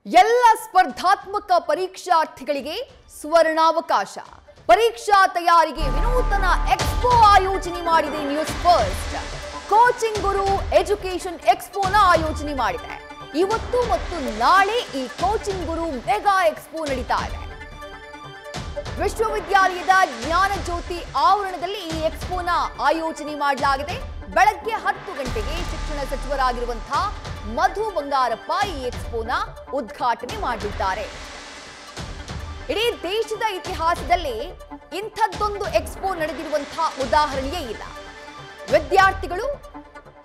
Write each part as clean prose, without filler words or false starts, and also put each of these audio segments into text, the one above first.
ಎಲ್ಲ ಸ್ಪರ್ಧಾತ್ಮಕ ಪರೀಕ್ಷಾರ್ಥಿಗಳಿಗೆ ಸುವರ್ಣಾವಕಾಶ. ಪರೀಕ್ಷಾ ತಯಾರಿಗೆ ವಿನೂತನ ಎಕ್ಸ್ಪೋ ಆಯೋಜನೆ ಮಾಡಿದೆ ನ್ಯೂಸ್ ಫಸ್ಟ್. ಕೋಚಿಂಗ್ ಗುರು ಎಜುಕೇಶನ್ ಎಕ್ಸ್ಪೋನ ಆಯೋಜನೆ ಮಾಡಿದೆ. ಇವತ್ತು ಮತ್ತು ನಾಳೆ ಈ ಕೋಚಿಂಗ್ ಗುರು ಮೆಗಾ ಎಕ್ಸ್ಪೋ ನಡೀತಾ ಇದೆ. ವಿಶ್ವವಿದ್ಯಾಲಯದ ಜ್ಞಾನ ಜ್ಯೋತಿ ಆವರಣದಲ್ಲಿ ಈ ಎಕ್ಸ್ಪೋನ ಆಯೋಜನೆ ಮಾಡಲಾಗಿದೆ. ಬೆಳಗ್ಗೆ 10 ಗಂಟೆಗೆ ಶಿಕ್ಷಣ ಸಚಿವರಾಗಿರುವಂತಹ ಮಧು ಬಂಗಾರಪ್ಪ ಈ ಎಕ್ಸ್ಪೋನ ಉದ್ಘಾಟನೆ ಮಾಡಲಿದ್ದಾರೆ. ಇಡೀ ದೇಶದ ಇತಿಹಾಸದಲ್ಲಿ ಇಂಥದ್ದೊಂದು ಎಕ್ಸ್ಪೋ ನಡೆದಿರುವಂತಹ ಉದಾಹರಣೆಯೇ ಇಲ್ಲ. ವಿದ್ಯಾರ್ಥಿಗಳು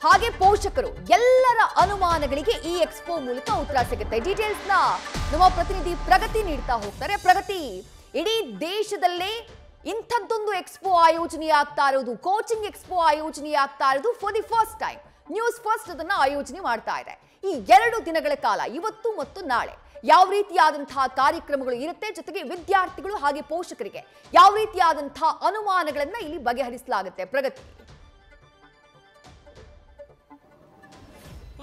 ಹಾಗೆ ಪೋಷಕರು ಎಲ್ಲರ ಅನುಮಾನಗಳಿಗೆ ಈ ಎಕ್ಸ್ಪೋ ಮೂಲಕ ಉತ್ತರ ಸಿಗುತ್ತೆ. ಡೀಟೇಲ್ಸ್ ನ ನಮ್ಮ ಪ್ರತಿನಿಧಿ ಪ್ರಗತಿ ನೀಡ್ತಾ ಹೋಗ್ತಾರೆ. ಪ್ರಗತಿ, ಇಡೀ ದೇಶದಲ್ಲೇ ಇಂಥದ್ದೊಂದು ಎಕ್ಸ್ಪೋ ಆಯೋಜನೆ ಆಗ್ತಾ ಇರೋದು, ಕೋಚಿಂಗ್ ಎಕ್ಸ್ಪೋ ಆಯೋಜನೆ ಆಗ್ತಾ ಇರೋದು for the first time. News first ಅದನ್ನ ಆಯೋಜನೆ ಮಾಡ್ತಾ ಇದೆ. ಈ 2 ದಿನಗಳ ಕಾಲ, ಇವತ್ತು ಮತ್ತು ನಾಳೆ, ಯಾವ ರೀತಿಯಾದಂತಹ ಕಾರ್ಯಕ್ರಮಗಳು ಇರುತ್ತೆ, ಜೊತೆಗೆ ವಿದ್ಯಾರ್ಥಿಗಳು ಹಾಗೆ ಪೋಷಕರಿಗೆ ಯಾವ ರೀತಿಯಾದಂತಹ ಅನುಮಾನಗಳನ್ನ ಇಲ್ಲಿ ಬಗೆಹರಿಸಲಾಗುತ್ತೆ. ಪ್ರಗತಿ,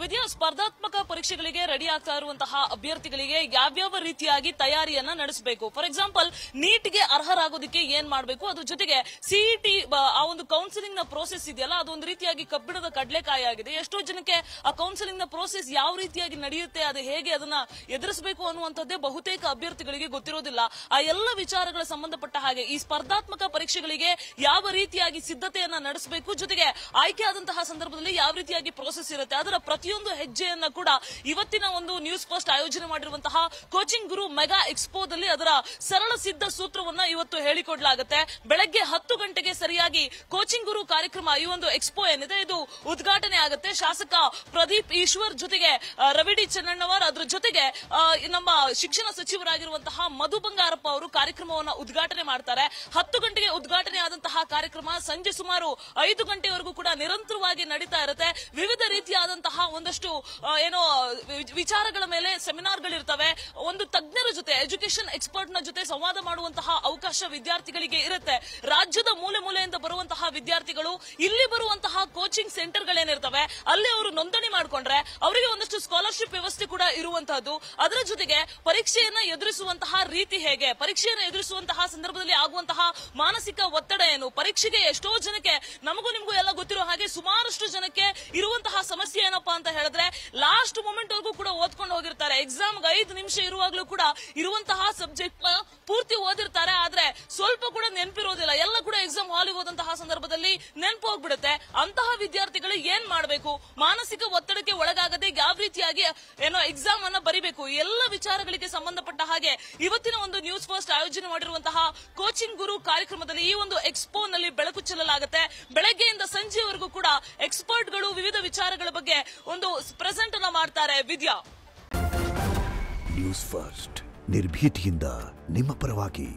ವಿದ್ಯಾ ಸ್ಪರ್ಧಾತ್ಮಕ ಪರೀಕ್ಷೆಗಳಿಗೆ ರೆಡಿ ಆಗ್ತಾ ಇರುವಂತಹ ಅಭ್ಯರ್ಥಿಗಳಿಗೆ ಯಾವ್ಯಾವ ರೀತಿಯಾಗಿ ತಯಾರಿಯನ್ನ ನಡೆಸಬೇಕು? ಫಾರ್ ಎಕ್ಸಾಂಪಲ್, ನೀಟ್ಗೆ ಅರ್ಹರಾಗೋದಕ್ಕೆ ಏನ್ ಮಾಡಬೇಕು, ಅದ್ರ ಜೊತೆಗೆ ಸಿಇಟಿ ಆ ಒಂದು ಕೌನ್ಸಿಲಿಂಗ್ ನ ಪ್ರೋಸೆಸ್ ಇದೆಯಲ್ಲ, ಅದೊಂದು ರೀತಿಯಾಗಿ ಕಬ್ಬಿಣದ ಕಡಲೆಕಾಯಿ ಆಗಿದೆ. ಎಷ್ಟೋ ಜನಕ್ಕೆ ಆ ಕೌನ್ಸಿಲಿಂಗ್ ನ ಪ್ರೋಸೆಸ್ ಯಾವ ರೀತಿಯಾಗಿ ನಡೆಯುತ್ತೆ, ಅದು ಹೇಗೆ ಅದನ್ನ ಎದುರಿಸಬೇಕು ಅನ್ನುವಂಥದ್ದೇ ಬಹುತೇಕ ಅಭ್ಯರ್ಥಿಗಳಿಗೆ ಗೊತ್ತಿರೋದಿಲ್ಲ. ಆ ಎಲ್ಲ ವಿಚಾರಗಳ ಸಂಬಂಧಪಟ್ಟ ಹಾಗೆ ಈ ಸ್ಪರ್ಧಾತ್ಮಕ ಪರೀಕ್ಷೆಗಳಿಗೆ ಯಾವ ರೀತಿಯಾಗಿ ಸಿದ್ಧತೆಯನ್ನ ನಡೆಸಬೇಕು, ಜೊತೆಗೆ ಆಯ್ಕೆ ಆದಂತಹ ಸಂದರ್ಭದಲ್ಲಿ ಯಾವ ರೀತಿಯಾಗಿ ಪ್ರೋಸೆಸ್ ಇರುತ್ತೆ, ಅದರ ಪ್ರತಿಯೊಂದು ಹೆಜ್ಜೆಯನ್ನ ಕೂಡ ಇವತ್ತಿನ ಒಂದು ನ್ಯೂಸ್ ಫಸ್ಟ್ ಆಯೋಜನೆ ಮಾಡಿರುವಂತಹ ಕೋಚಿಂಗ್ ಗುರು ಮೆಗಾ ಎಕ್ಸ್ಪೋದಲ್ಲಿ ಅದರ ಸರಳ ಸಿದ್ಧ ಸೂತ್ರವನ್ನ ಇವತ್ತು ಹೇಳಿಕೊಡ್ಲಾಗುತ್ತೆ. ಬೆಳಗ್ಗೆ 10 ಗಂಟೆಗೆ ಸರಿಯಾಗಿ ಕೋಚಿಂಗ್ ಗುರು ಕಾರ್ಯಕ್ರಮ, ಈ ಒಂದು ಎಕ್ಸ್ಪೋ ಏನಿದೆ ಇದು ಉದ್ಘಾಟನೆ ಆಗುತ್ತೆ. ಶಾಸಕ ಪ್ರದೀಪ್ ಈಶ್ವರ್ ಜೊತೆಗೆ ರವಿ ಡಿ ಚೆನ್ನಣ್ಣವರ್, ಅದ್ರ ಜೊತೆಗೆ ನಮ್ಮ ಶಿಕ್ಷಣ ಸಚಿವರಾಗಿರುವಂತಹ ಮಧು ಬಂಗಾರಪ್ಪ ಅವರು ಕಾರ್ಯಕ್ರಮವನ್ನು ಉದ್ಘಾಟನೆ ಮಾಡ್ತಾರೆ. 10 ಗಂಟೆಗೆ ಉದ್ಘಾಟನೆ ಆದಂತಹ ಕಾರ್ಯಕ್ರಮ ಸಂಜೆ ಸುಮಾರು 5 ಗಂಟೆವರೆಗೂ ಕೂಡ ನಿರಂತರವಾಗಿ ನಡೀತಾ ಇರುತ್ತೆ. ವಿವಿಧ ರೀತಿಯಾದಂತಹ ಒಂದಷ್ಟು ವಿಚಾರಗಳ ಮೇಲೆ ಸೆಮಿನಾರ್ಗಳಿರ್ತವೆ. ಒಂದು ತಜ್ಞರ ಜೊತೆ, ಎಜುಕೇಶನ್ ಎಕ್ಸ್ಪರ್ಟ್ ನ ಜೊತೆ ಸಂವಾದ ಮಾಡುವಂತಹ ಅವಕಾಶ ವಿದ್ಯಾರ್ಥಿಗಳಿಗೆ ಇರುತ್ತೆ. ರಾಜ್ಯದ ಮೂಲೆ ಮೂಲೆಯಿಂದ ಬರುವಂತಹ ವಿದ್ಯಾರ್ಥಿಗಳು ಇಲ್ಲಿ ಬರುವಂತಹ ಕೋಚಿಂಗ್ ಸೆಂಟರ್ ಗಳೇನಿರ್ತವೆ ಅಲ್ಲಿ ಅವರು ನೋಂದಣಿ ಮಾಡಿಕೊಂಡ್ರೆ ಅವರಿಗೆ ಒಂದಷ್ಟು ಸ್ಕಾಲರ್ಶಿಪ್ ವ್ಯವಸ್ಥೆ ಕೂಡ ಇರುವಂತಹದ್ದು. ಅದರ ಜೊತೆಗೆ ಪರೀಕ್ಷೆಯನ್ನ ಎದುರಿಸುವಂತಹ ರೀತಿ ಹೇಗೆ, ಪರೀಕ್ಷೆಯನ್ನು ಎದುರಿಸುವಂತಹ ಸಂದರ್ಭದಲ್ಲಿ ಆಗುವಂತಹ ಮಾನಸಿಕ ಒತ್ತಡ ಏನು, ಪರೀಕ್ಷೆಗೆ ಎಷ್ಟೋ ಜನಕ್ಕೆ, ನಮಗೂ ನಿಮಗೂ ಎಲ್ಲ ಗೊತ್ತಿರೋ ಹಾಗೆ ಸುಮಾರಷ್ಟು ಜನಕ್ಕೆ ಇರುವಂತಹ ಸಮಸ್ಯೆ ಏನಪ್ಪಾ ಅಂತ ಹೇಳಿದ್ರೆ, ಲಾಸ್ಟ್ ಮೊಮೆಂಟ್ ವರೆಗೂ ಕೂಡ ಓದ್ಕೊಂಡು ಹೋಗಿರ್ತಾರೆ. ಎಕ್ಸಾಮ್ 5 ನಿಮಿಷ ಇರುವಾಗ್ಲೂ ಕೂಡ ಇರುವಂತಹ ಸಬ್ಜೆಕ್ಟ್ ಪೂರ್ತಿ ಓದಿರ್ತಾರೆ, ಆದ್ರೆ ಸ್ವಲ್ಪ ಕೂಡ ನೆನಪಿರೋದಿಲ್ಲ. ಎಲ್ಲ ಕೂಡ ಎಕ್ಸಾಮ್ ಹಾಲಿಗೆ ಹೋದಂತಹ ಸಂದರ್ಭದಲ್ಲಿ ನೆನಪು ಹೋಗ್ಬಿಡುತ್ತೆ. ಅಂತಹ ವಿದ್ಯಾರ್ಥಿಗಳು ಏನ್ ಮಾಡಬೇಕು, ಮಾನಸಿಕ ಒತ್ತಡಕ್ಕೆ ಒಳಗಾಗದೆ ಯಾವ ರೀತಿಯಾಗಿ ಎಕ್ಸಾಮ್ ಅನ್ನ ಬರಿಬೇಕು, ಎಲ್ಲ ವಿಚಾರಗಳಿಗೆ ಸಂಬಂಧಪಟ್ಟ ಹಾಗೆ ಇವತ್ತಿನ ಒಂದು ನ್ಯೂಸ್ ಫಸ್ಟ್ ಆಯೋಜನೆ ಮಾಡಿರುವಂತಹ ಕೋಚಿಂಗ್ ಗುರು ಕಾರ್ಯಕ್ರಮದಲ್ಲಿ ಈ ಒಂದು ಎಕ್ಸ್ಪೋ ನಲ್ಲಿ ಬೆಳಕು ಚೆಲ್ಲಲಾಗುತ್ತೆ. ಬೆಳಗ್ಗೆಯಿಂದ ಸಂಜೆವರೆಗೂ ಕೂಡ ಎಕ್ಸ್ಪರ್ಟ್ಗಳು ವಿವಿಧ ವಿಚಾರಗಳ ಬಗ್ಗೆ ಒಂದು ಪ್ರೆಸೆಂಟ್ ಅನ್ನ ಮಾಡ್ತಾರೆ. ವಿದ್ಯಾ, ನ್ಯೂಸ್ ಫಸ್ಟ್ ನಿರ್ಭೀತಿಯಿಂದ ನಿಮ್ಮ ಪರವಾಗಿ.